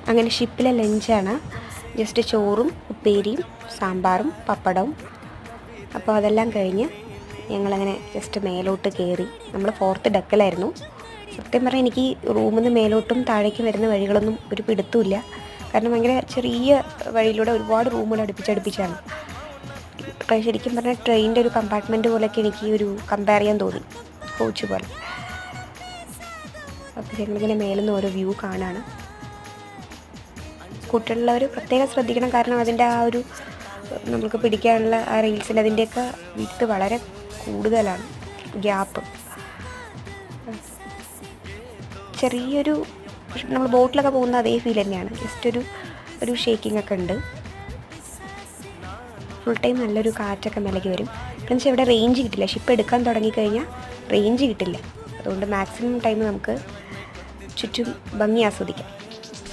അങ്ങനെ ഷിപ്പിലെ ലഞ്ചാണ്. ജസ്റ്റ് ചോറും ഉപ്പേരിയും സാമ്പാറും പപ്പടവും. അപ്പോൾ അതെല്ലാം കഴിഞ്ഞ് ഞങ്ങളങ്ങനെ ജസ്റ്റ് മേലോട്ട് കയറി. നമ്മൾ 4th ഡെക്കിലായിരുന്നു. സത്യം പറഞ്ഞാൽ എനിക്ക് റൂമിൽ നിന്ന് മേലോട്ടും താഴേക്കും വരുന്ന വഴികളൊന്നും ഒരു പിടുത്തമില്ല. കാരണം ഭയങ്കര ചെറിയ വഴിയിലൂടെ ഒരുപാട് റൂമുകൾ അടുപ്പിച്ചടുപ്പിച്ചാണ്. ശരിക്കും പറഞ്ഞാൽ ട്രെയിനിൻ്റെ ഒരു കമ്പാർട്ട്മെൻറ്റ് പോലെയൊക്കെ എനിക്ക് ഒരു കമ്പയർ ചെയ്യാൻ തോന്നി, കോച്ച് പോലെ. അപ്പോൾ ഞങ്ങളിങ്ങനെ മേലിൽ നിന്ന് ഓരോ വ്യൂ കാണാണ്. കുട്ടികളുള്ളവർ പ്രത്യേകം ശ്രദ്ധിക്കണം, കാരണം അതിൻ്റെ ആ ഒരു നമുക്ക് പിടിക്കാനുള്ള ആ റീൽസിൽ അതിൻ്റെയൊക്കെ വിട്ട് വളരെ കൂടുതലാണ്, ഗ്യാപ്പ്. ചെറിയൊരു നമ്മൾ ബോട്ടിലൊക്കെ പോകുന്ന അതേ ഫീൽ തന്നെയാണ്. ജസ്റ്റ് ഒരു ഷേക്കിംഗ് ഒക്കെ ഉണ്ട്. ഫുൾ ടൈം നല്ലൊരു കാറ്റൊക്കെ മേലേക്ക് വരും. എന്ന് വെച്ചാൽ ഇവിടെ റേഞ്ച് കിട്ടില്ല. ഷിപ്പ് എടുക്കാൻ തുടങ്ങിക്കഴിഞ്ഞാൽ റേഞ്ച് കിട്ടില്ല. അതുകൊണ്ട് മാക്സിമം ടൈം നമുക്ക് ചുറ്റും ഭംഗി ആസ്വദിക്കാം.